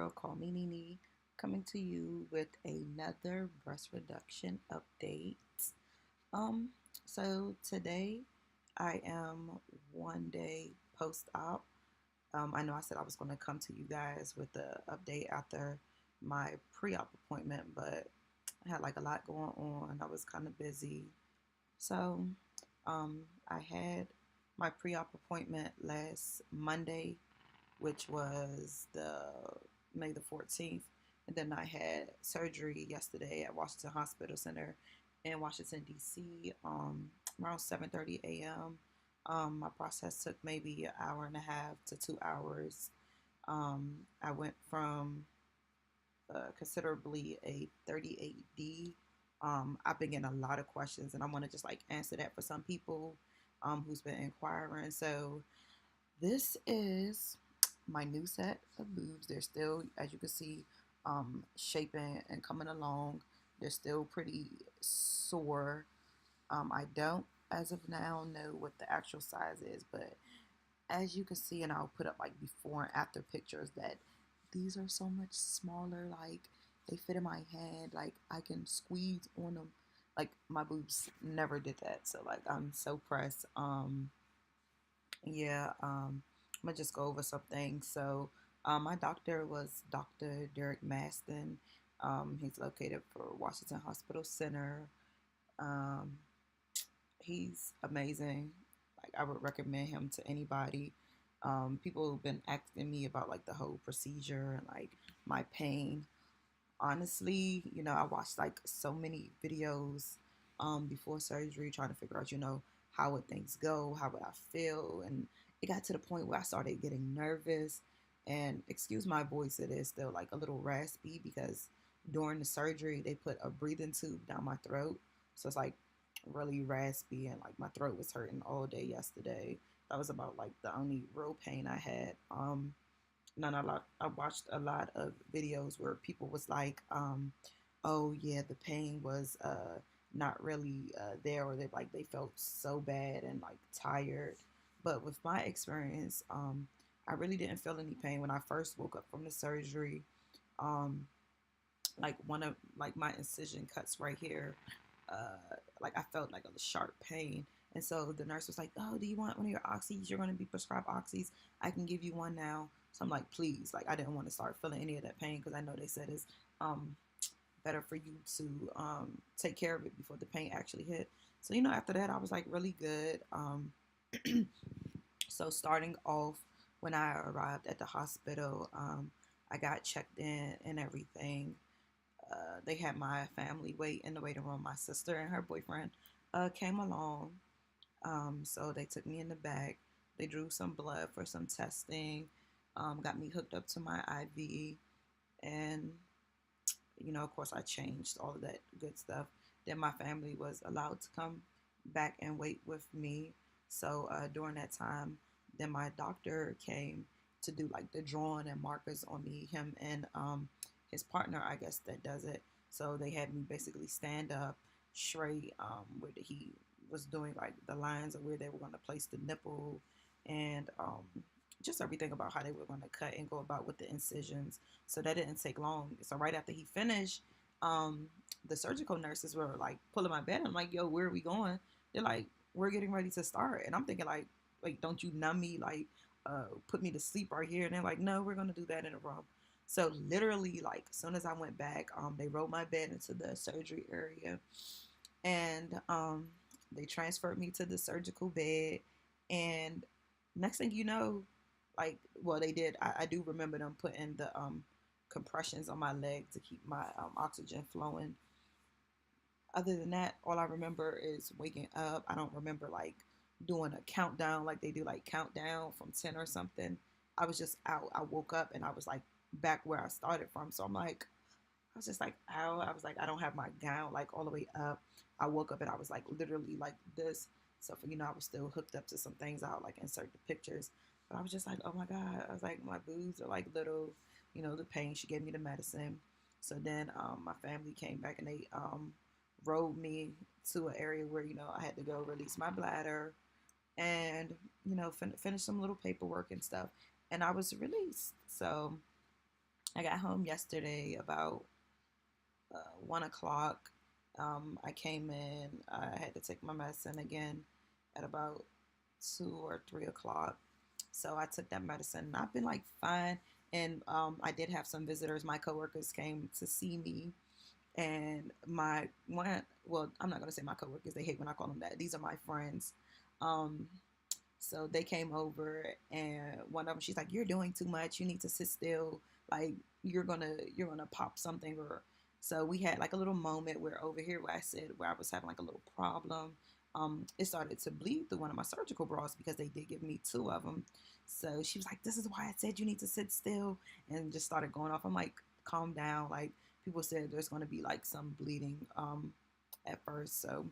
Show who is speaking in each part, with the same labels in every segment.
Speaker 1: girl, call me Nene, coming to you with another breast reduction update. Um, so today I am 1 day post-op. I know I said I was going to come to you guys with the update after my pre-op appointment, but I had like a lot going on. I was kind of busy. So, I had my pre-op appointment last Monday, which was the May the 14th. And then I had surgery yesterday at Washington Hospital Center in Washington, D.C. Around 7:30 a.m. My process took maybe an hour and a half to 2 hours. I went from considerably a 38D. I've been getting a lot of questions, and I want to just like answer that for some people who's been inquiring. So this is my new set of boobs. They're still, as you can see, shaping and coming along. They're still pretty sore. I don't, as of now, know what the actual size is, but as you can see, and I'll put up like before and after pictures, that these are so much smaller. Like they fit in my hand. Like I can squeeze on them. Like my boobs never did that. So like I'm so pressed. Yeah, I'm gonna just go over some things. So, my doctor was Dr. Derek Maston. He's located for Washington Hospital Center. Um, he's amazing. Like I would recommend him to anybody. People have been asking me about like the whole procedure and like my pain. Honestly, I watched like so many videos before surgery trying to figure out, how would things go, how would I feel, and it got to the point where I started getting nervous. And excuse my voice, it is still like a little raspy because during the surgery they put a breathing tube down my throat, so it's like really raspy and like my throat was hurting all day yesterday. That was about like the only real pain I had. I watched a lot of videos where people was like, oh yeah, the pain was not really there, or they felt so bad and like tired. But with my experience, I really didn't feel any pain when I first woke up from the surgery. Um, like one of like my incision cuts right here, like I felt like a sharp pain. And so the nurse was like, "Oh, do you want one of your oxys? You're going to be prescribed oxys. I can give you one now." So I'm like, "Please!" Like I didn't want to start feeling any of that pain because I know they said it's um, better for you to take care of it before the pain actually hit. So after that, I was like really good. So starting off, when I arrived at the hospital, I got checked in and everything. They had my family wait in the waiting room. My sister and her boyfriend came along. So they took me in the back. They drew some blood for some testing, got me hooked up to my IV, and of course, I changed all of that good stuff. Then my family was allowed to come back and wait with me. So during that time, then my doctor came to do like the drawing and markers on me. Him and his partner, I guess, that does it. So they had me basically stand up straight, where he was doing like the lines of where they were going to place the nipple, and just everything about how they were going to cut and go about with the incisions. So that didn't take long. So right after he finished, um, the surgical nurses were like pulling my bed. I'm like, "Yo, where are we going?" They're like, "We're getting ready to start." And I'm thinking like, don't you numb me? Like, put me to sleep right here. And they're like, "No, we're gonna do that in a room." So literally, like, as soon as I went back, they rolled my bed into the surgery area, and they transferred me to the surgical bed. And next thing you know, like, well, they did. I do remember them putting the compressions on my leg to keep my oxygen flowing. Other than that, all I remember is waking up. I don't remember like doing a countdown like they do, like countdown from 10 or something. I was just out. I woke up and I was like back where I started from. So I'm like, I was just like, ow. I was like, I don't have my gown like all the way up. I woke up and I was like literally like this. So for, I was still hooked up to some things. I'll like insert the pictures. But I was just like, oh my God. I was like, my boobs are like little, the pain. She gave me the medicine. So then my family came back and they rode me to an area where, I had to go release my bladder and, finish some little paperwork and stuff. And I was released. So I got home yesterday about 1 o'clock. I came in. I had to take my medicine again at about 2 or 3 o'clock. So I took that medicine. And I've been like fine. And I did have some visitors. My coworkers came to see me, and my one. Well, I'm not gonna say my coworkers. They hate when I call them that. These are my friends. Um, so they came over, and one of them, she's like, "You're doing too much. You need to sit still. Like you're gonna pop something." Or so we had like a little moment where over here, where I said where I was having like a little problem. It started to bleed through one of my surgical bras because they did give me two of them. So she was like, "This is why I said you need to sit still," and just started going off. I'm like, "Calm down." Like people said, there's going to be like some bleeding at first. So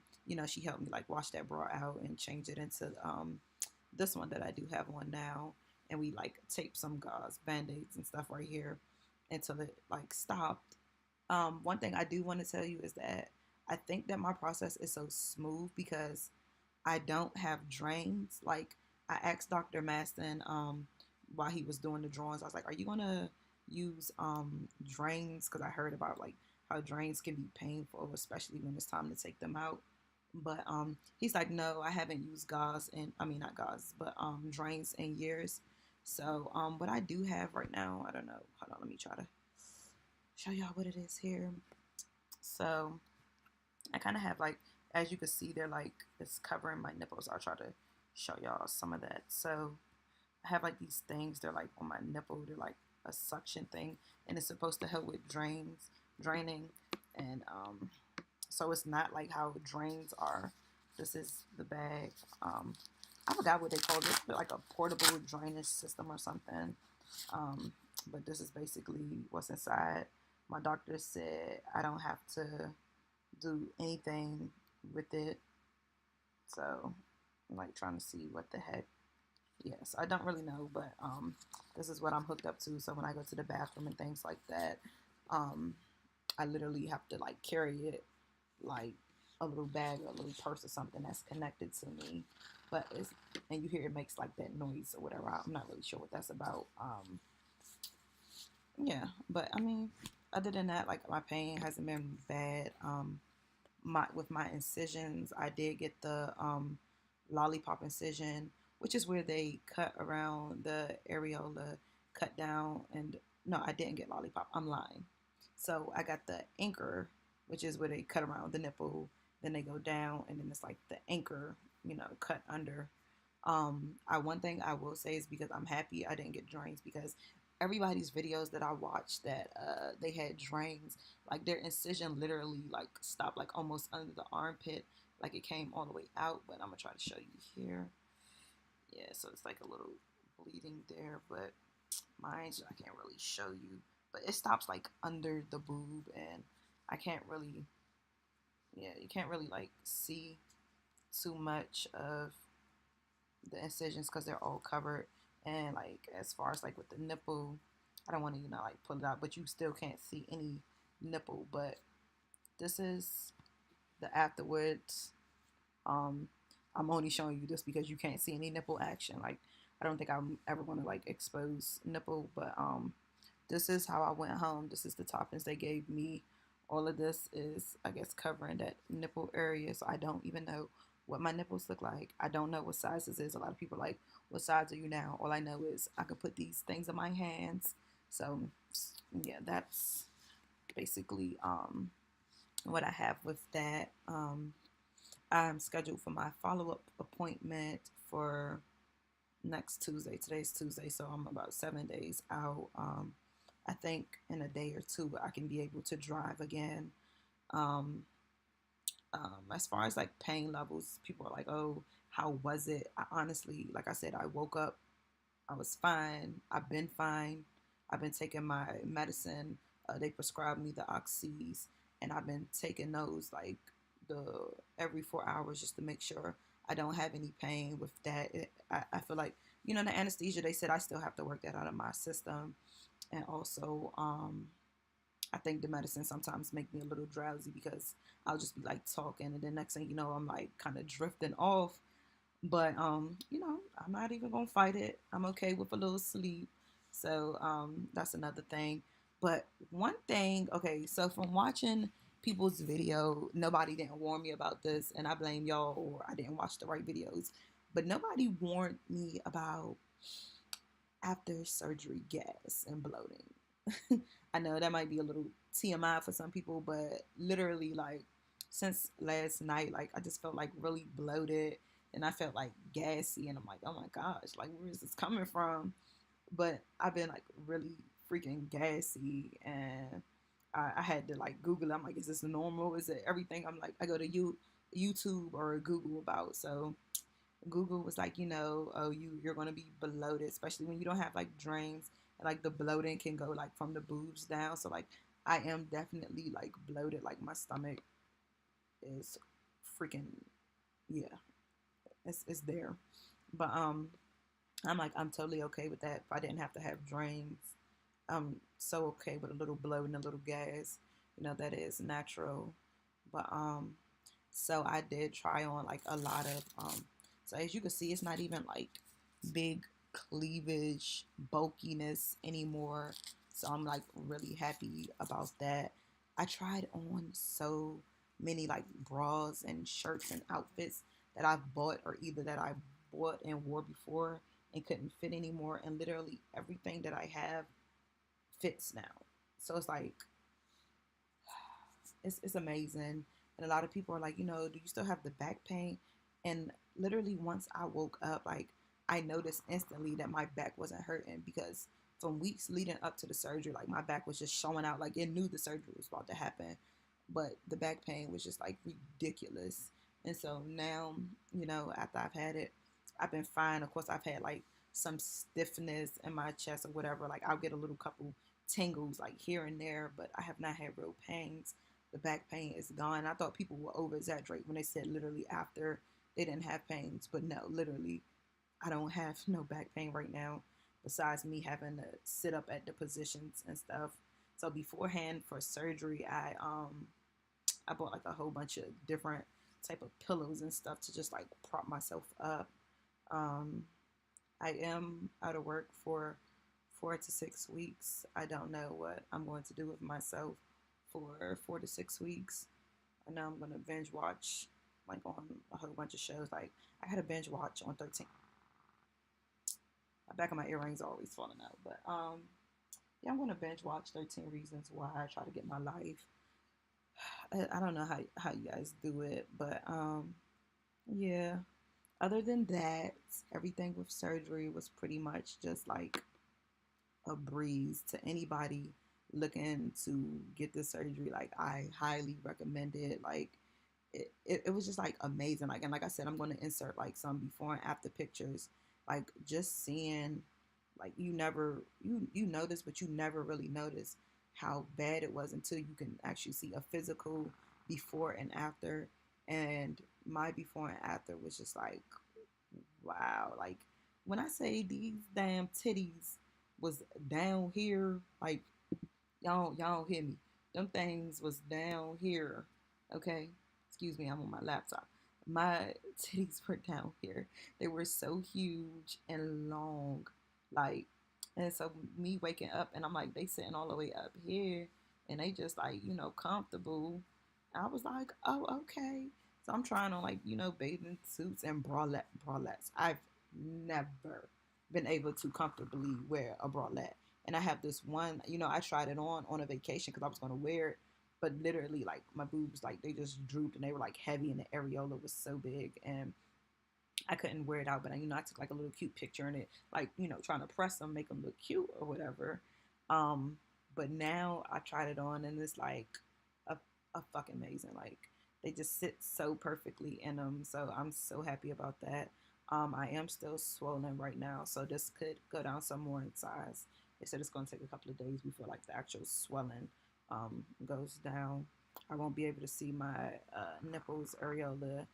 Speaker 1: she helped me like wash that bra out and change it into this one that I do have on now, and we like taped some gauze band-aids and stuff right here until it like stopped. One thing I do want to tell you is that I think that my process is so smooth because I don't have drains. Like I asked Dr. Maston while he was doing the drawings, I was like, "Are you gonna use drains?" Because I heard about like how drains can be painful, especially when it's time to take them out. But he's like, "No, I haven't used gauze and I mean not gauze, but drains in years." So what I do have right now, I don't know. Hold on, let me try to show y'all what it is here. So I kind of have like, as you can see, they're like it's covering my nipples. I'll try to show y'all some of that. So I have like these things. They're like on my nipple. They're like a suction thing, and it's supposed to help with draining, and so it's not like how drains are. This is the bag. I forgot what they called it, but like a portable drainage system or something. Um, but this is basically what's inside. My doctor said I don't have to do anything with it. So I'm like trying to see what the heck. Yes, I don't really know, but this is what I'm hooked up to. So when I go to the bathroom and things like that, um, I literally have to like carry it like a little bag or a little purse or something that's connected to me. But it's and you hear it makes like that noise or whatever. I'm not really sure what that's about. Yeah, but I mean, other than that, like my pain hasn't been bad. My with my incisions, I did get the lollipop incision, which is where they cut around the areola, cut down, and no, I didn't get lollipop. I'm lying. So I got the anchor, which is where they cut around the nipple, then they go down, and then it's like the anchor, cut under. I one thing I will say is because I'm happy I didn't get drains because everybody's videos that I watched that they had drains, like their incision literally like stopped like almost under the armpit, like it came all the way out. But I'm gonna try to show you here. Yeah, so it's like a little bleeding there, but mine I can't really show you. But it stops like under the boob, and I can't really, yeah, you can't really like see too much of the incisions because they're all covered. And like as far as like with the nipple, I don't want to like pull it out, but you still can't see any nipple. But this is the afterwards. Um, I'm only showing you this because you can't see any nipple action. Like I don't think I'm ever going to like expose nipple, but this is how I went home. This is the toppings they gave me. All of this is, I guess, covering that nipple area. So I don't even know what my nipples look like. I don't know what size this is. A lot of people are like, what size are you now? All I know is I could put these things in my hands. So yeah, that's basically what I have with that. I'm scheduled for my follow-up appointment for next Tuesday. Today's Tuesday, so I'm about 7 days out. I think in a day or two I can be able to drive again. Um, as far as like pain levels, people are like, "Oh, how was it?" I honestly, like I said, I woke up, I was fine. I've been fine. I've been taking my medicine. They prescribed me the oxys, and I've been taking those like the every 4 hours just to make sure I don't have any pain with that. I feel like the anesthesia. They said I still have to work that out of my system, and also I think the medicine sometimes make me a little drowsy because I'll just be like talking, and then next thing you know, I'm like kind of drifting off. But I'm not even gonna fight it. I'm okay with a little sleep. So that's another thing. But one thing, okay, so from watching people's video, nobody didn't warn me about this, and I blame y'all, or I didn't watch the right videos. But nobody warned me about after surgery gas and bloating. I know that might be a little TMI for some people, but literally, like, since last night, like, I just felt like really bloated and I felt like gassy, and I'm like, oh my gosh, like, where is this coming from? But I've been like really freaking gassy, and I had to like Google it. I'm like, is this normal? Is it everything? I'm like, I go to YouTube or Google about. So Google was like, oh, you're gonna be bloated, especially when you don't have like drains, and like the bloating can go like from the boobs down. So like I am definitely like bloated. Like my stomach is freaking, yeah, it's there. But I'm like, I'm totally okay with that. If I didn't have to have drains, I'm so okay with a little bloat and a little gas. That is natural. But so I did try on like a lot of so as you can see, it's not even like big cleavage bulkiness anymore. So I'm like really happy about that. I tried on so many like bras and shirts and outfits that I've bought, or either that I bought and wore before and couldn't fit anymore, and literally everything that I have fits now. So it's like it's amazing. And a lot of people are like, do you still have the back pain? And literally once I woke up, like I noticed instantly that my back wasn't hurting, because from weeks leading up to the surgery, like my back was just showing out, like it knew the surgery was about to happen, but the back pain was just like ridiculous. And so now, after I've had it, I've been fine. Of course, I've had like some stiffness in my chest or whatever. Like I'll get a little couple tingles like here and there, but I have not had real pains. The back pain is gone. I thought people would over exaggerate when they said literally after they didn't have pains, but no, literally, I don't have no back pain right now, besides me having to sit up at the positions and stuff. So beforehand for surgery, I bought like a whole bunch of different type of pillows and stuff to just like prop myself up. Um, I am out of work for 4 to 6 weeks. I don't know what I'm going to do with myself for 4 to 6 weeks. I know I'm gonna binge watch like on a whole bunch of shows. Like I had a binge watch on 13. The back of my earrings are always falling out, but yeah, I'm gonna binge watch 13 Reasons Why. I try to get my life. I don't know how you guys do it, but yeah. Other than that, everything with surgery was pretty much just like a breeze to anybody looking to get this surgery. Like I highly recommend it. Like it was just like amazing. Like, and like I said, I'm going to insert like some before and after pictures. Like just seeing, like you notice, but you never really notice how bad it was until you can actually see a physical before and after. And my before and after was just like, wow. Like when I say these damn titties was down here, like y'all don't hear me. Them things was down here. Okay? Excuse me, I'm on my laptop. My titties were down here. They were so huge and long. Like, and so me waking up and I'm like, they sitting all the way up here and they just like, comfortable. I was like, oh, okay. So I'm trying on like, bathing suits and bralettes. I've never been able to comfortably wear a bralette. And I have this one, I tried it on a vacation because I was going to wear it, but literally like my boobs, like they just drooped and they were like heavy and the areola was so big and I couldn't wear it out. But I took like a little cute picture in it, like, trying to press them, make them look cute or whatever. Um, but now I tried it on and it's like a, a fucking amazing. Like they just sit so perfectly in them. So I'm so happy about that. I am still swollen right now, so this could go down some more in size. They said it's going to take a couple of days before like the actual swelling goes down. I won't be able to see my nipples areola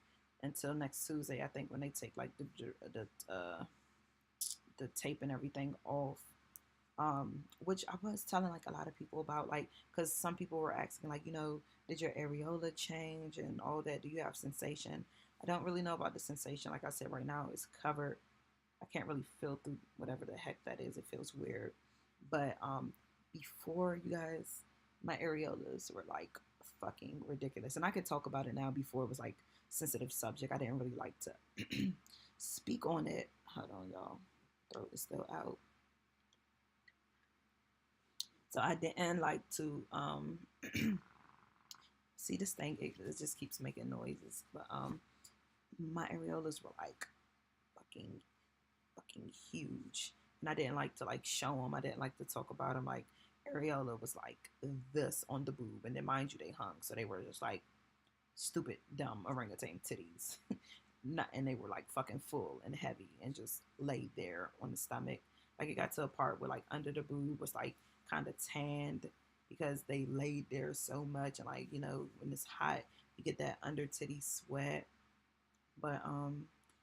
Speaker 1: until next Tuesday. I think when they take like the tape and everything off. Which I was telling like a lot of people about, like, because some people were asking like, did your areola change and all that? Do you have sensation? I don't really know about the sensation. Like I said, right now it's covered. I can't really feel through whatever the heck that is. It feels weird. But before, you guys, my areolas were like fucking ridiculous. And I could talk about it now. Before it was like sensitive subject. I didn't really like to speak on it. Hold on, y'all. Throat is still out. So I didn't like to see this thing. It just keeps making noises. But my areolas were like fucking huge, and I didn't like to like show them. I didn't like to talk about them. Like areola was like this on the boob, and then mind you, they hung, so they were just like stupid, dumb orangutan titties. Not, and they were like fucking full and heavy, and just laid there on the stomach. Like it got to a part where like under the boob was like kind of tanned because they laid there so much, and like you know when it's hot, you get that under titty sweat. But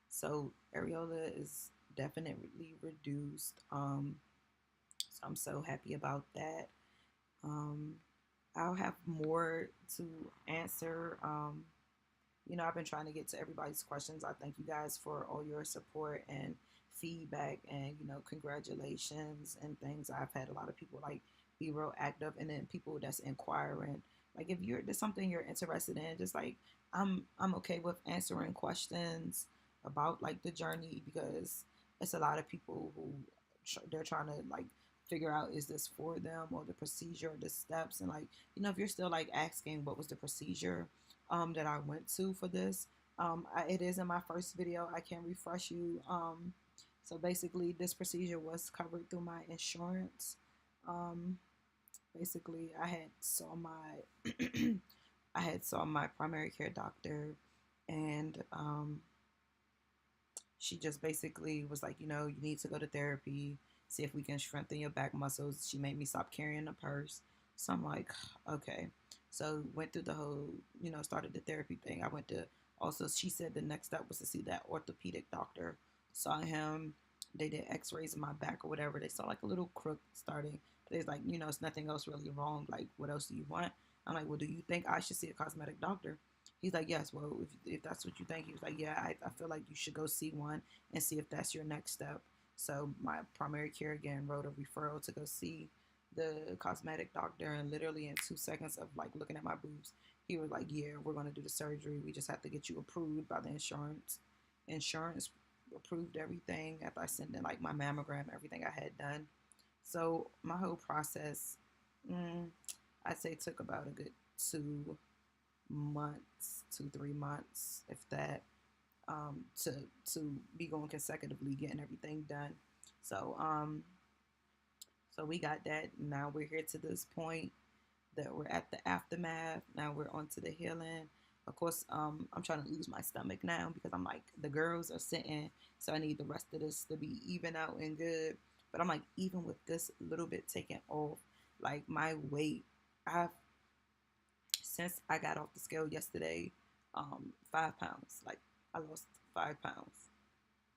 Speaker 1: so areola is definitely reduced. So I'm so happy about that. Um, I'll have more to answer. You know, I've been trying to get to everybody's questions. I thank you guys for all your support and feedback, and you know, congratulations and things. I've had a lot of people like be real active, and then people that's inquiring. Like if there's something you're interested in, just like I'm okay with answering questions about like the journey, because it's a lot of people who they're trying to like figure out, is this for them, or the procedure or the steps. And like, you know, if you're still like asking what was the procedure that I went to for this, it is in my first video. I can refresh you. So basically this procedure was covered through my insurance. Basically I had saw my I had saw my primary care doctor, and she just basically was like, you know, you need to go to therapy, see if we can strengthen your back muscles. She made me stop carrying a purse. So I'm like, okay. So went through the whole, you know, started the therapy thing. I went to also, she said the next step was to see that orthopedic doctor. Saw him. They did x-rays in my back or whatever. They saw like a little crook starting. They're like, you know, it's nothing else really wrong. Like, what else do you want? I'm like, well, do you think I should see a cosmetic doctor? He's like, yes. Well, if that's what you think. He was like, yeah, I feel like you should go see one and see if that's your next step. So my primary care again wrote a referral to go see the cosmetic doctor, and literally in 2 seconds of like looking at my boobs, he was like, yeah, we're going to do the surgery. We just have to get you approved by the insurance. Insurance approved everything after I sent in like my mammogram, everything I had done. So my whole process, I'd say took about a good 2 months, 3 months, if that, to be going consecutively, getting everything done. So so we got that. Now we're here to this point that we're at the aftermath. Now we're on to the healing. Of course, I'm trying to lose my stomach now, because I'm like, the girls are sitting, so I need the rest of this to be even out and good. But I'm like, even with this little bit taken off, like my weight, I've since I got off the scale yesterday, 5 pounds. Like I lost 5 pounds.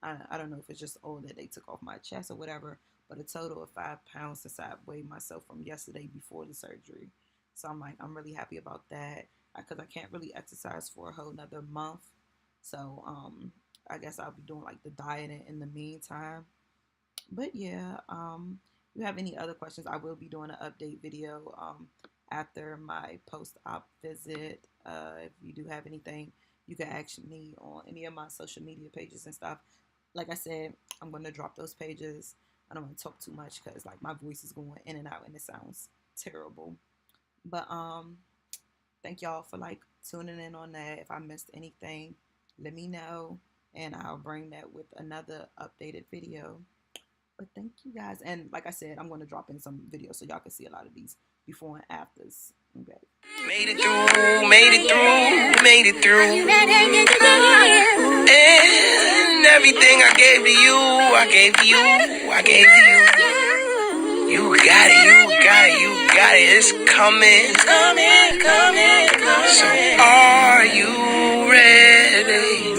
Speaker 1: I don't know if it's just all that they took off my chest or whatever, but a total of 5 pounds since I weighed myself from yesterday before the surgery. So I'm like, I'm really happy about that, because I can't really exercise for a whole nother month. So I guess I'll be doing like the dieting in the meantime. But yeah, if you have any other questions, I will be doing an update video after my post-op visit. If you do have anything, you can ask me on any of my social media pages and stuff. Like I said, I'm going to drop those pages. I don't want to talk too much, because like my voice is going in and out and it sounds terrible. But thank y'all for like tuning in on that. If I missed anything, let me know, and I'll bring that with another updated video. But thank you guys. And like I said, I'm going to drop in some videos so y'all can see a lot of these before and afters. Okay.
Speaker 2: Made it through, made it through, made it through. And everything I gave to you, I gave to you, I gave to you. You got it, you got it, you got it. It's coming, coming, coming, coming. So are you ready?